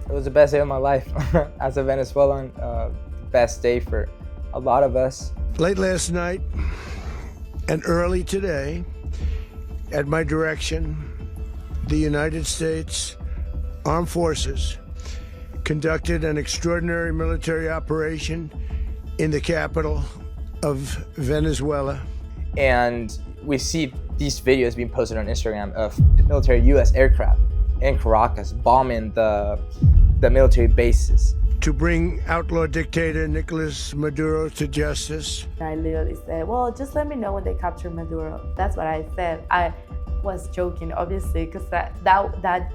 It was the best day of my life as a Venezuelan. Best day for a lot of us. Late last night and early today, at my direction, the United States Armed Forces conducted an extraordinary military operation in the capital of Venezuela. And we see these videos being posted on Instagram of military U.S. aircraft in Caracas bombing the military bases. To bring outlaw dictator Nicolás Maduro to justice. I literally said, well, just let me know when they capture Maduro. That's what I said. I was joking, obviously, because that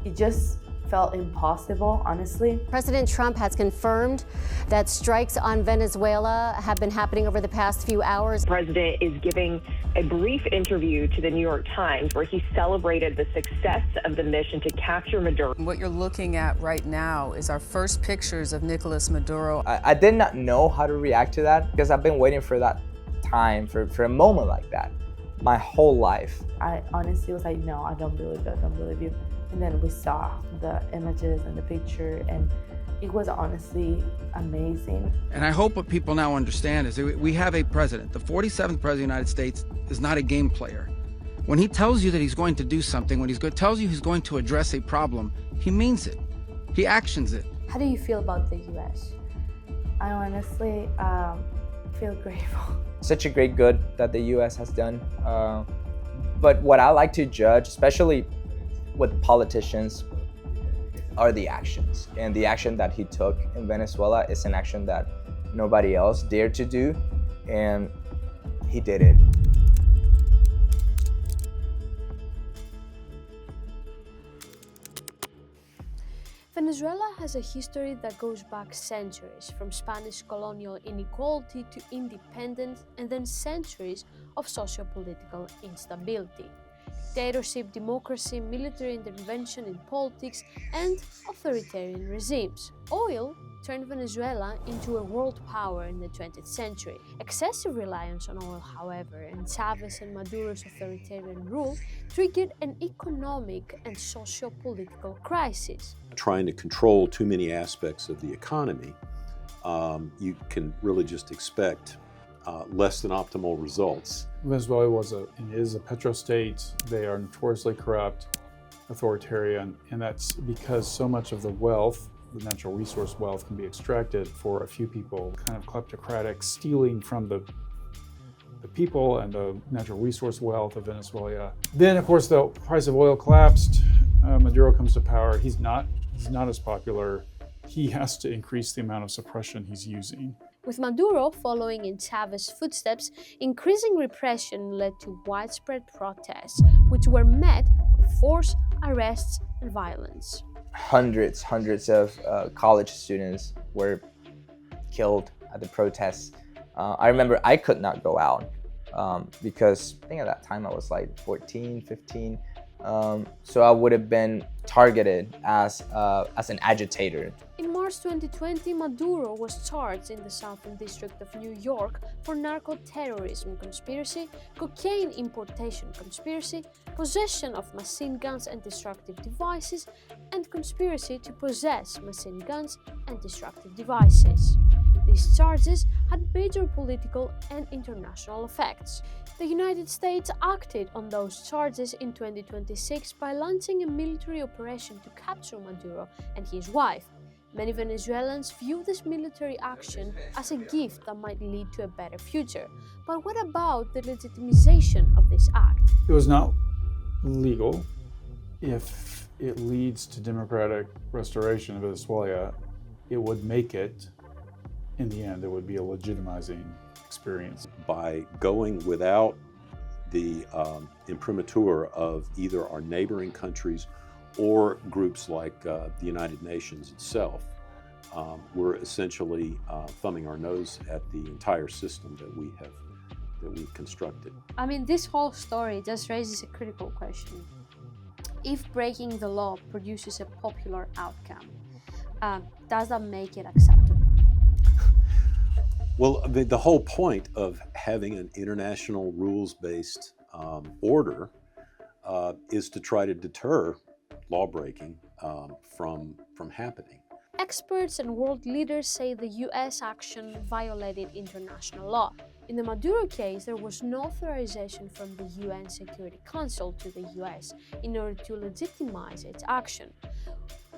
it just felt impossible, honestly. President Trump has confirmed that strikes on Venezuela have been happening over the past few hours. The president is giving a brief interview to the New York Times where he celebrated the success of the mission to capture Maduro. What you're looking at right now is our first pictures of Nicolás Maduro. I did not know how to react to that because I've been waiting for that time, for a moment like that, my whole life. I honestly was like, no, I don't believe it, I don't believe you. And then we saw the images and the picture, and it was honestly amazing. And I hope what people now understand is that we have a president. The 47th president of the United States is not a game player. When he tells you that he's going to do something, when he tells you he's going to address a problem, he means it. He actions it. How do you feel about the U.S.? I honestly feel grateful. Such a great good that the U.S. has done. But what I like to judge, especially with politicians, are the actions. And the action that he took in Venezuela is an action that nobody else dared to do, and he did it. Venezuela has a history that goes back centuries, from Spanish colonial inequality to independence, and then centuries of socio-political instability. Dictatorship, democracy, military intervention in politics, and authoritarian regimes. Oil turned Venezuela into a world power in the 20th century. Excessive reliance on oil, however, and Chavez and Maduro's authoritarian rule triggered an economic and socio-political crisis. Trying to control too many aspects of the economy, you can really just expect less than optimal results. Venezuela is a petrostate. They are notoriously corrupt, authoritarian, and that's because so much of the wealth, the natural resource wealth, can be extracted for a few people, kind of kleptocratic, stealing from the people and the natural resource wealth of Venezuela. Then, of course, the price of oil collapsed. Maduro comes to power. He's not as popular. He has to increase the amount of suppression he's using. With Maduro following in Chavez's footsteps, increasing repression led to widespread protests, which were met with force, arrests, and violence. Hundreds of college students were killed at the protests. I remember I could not go out because I think at that time I was like 14, 15. So I would have been targeted as an agitator. In March 2020, Maduro was charged in the Southern District of New York for narco-terrorism conspiracy, cocaine importation conspiracy, possession of machine guns and destructive devices, and conspiracy to possess machine guns and destructive devices. These charges had major political and international effects. The United States acted on those charges in 2026 by launching a military operation to capture Maduro and his wife. Many Venezuelans view this military action as a gift that might lead to a better future. But what about the legitimization of this act? It was not legal. If it leads to democratic restoration of Venezuela, it would make it, in the end, it would be a legitimizing experience. By going without the imprimatur of either our neighboring countries or groups like the United Nations itself, we're essentially thumbing our nose at the entire system that we've constructed. I mean, this whole story just raises a critical question. If breaking the law produces a popular outcome, does that make it acceptable? Well, the whole point of having an international rules-based order is to try to deter law breaking from happening. Experts and world leaders say the US action violated international law. In the Maduro case, there was no authorization from the UN Security Council to the US in order to legitimize its action.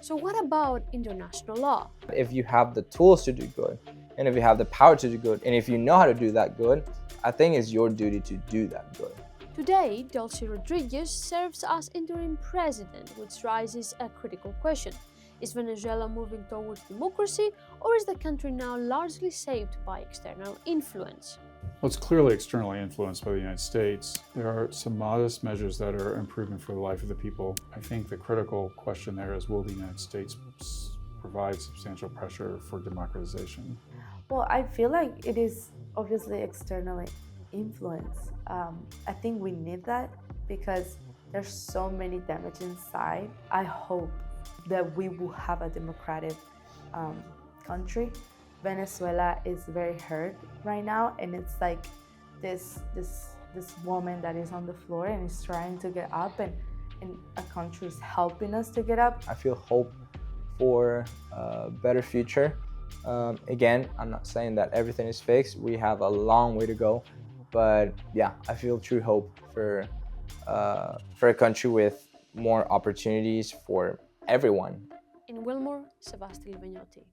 So what about international law? If you have the tools to do good, and if you have the power to do good, and if you know how to do that good, I think it's your duty to do that good. Today, Delcy Rodriguez serves as interim president, which raises a critical question. Is Venezuela moving towards democracy, or is the country now largely shaped by external influence? Well, it's clearly externally influenced by the United States. There are some modest measures that are improvement for the life of the people. I think the critical question there is, will the United States provide substantial pressure for democratization? Well, I feel like it is obviously externally influenced. I think we need that because there's so many damage inside. I hope that we will have a democratic country. Venezuela is very hurt right now, and it's like this woman that is on the floor and is trying to get up, and a country is helping us to get up. I feel hope for a better future. Again, I'm not saying that everything is fixed. We have a long way to go, but yeah, I feel true hope for a country with more opportunities for everyone. In Wilmore, Sevasti Levenioti.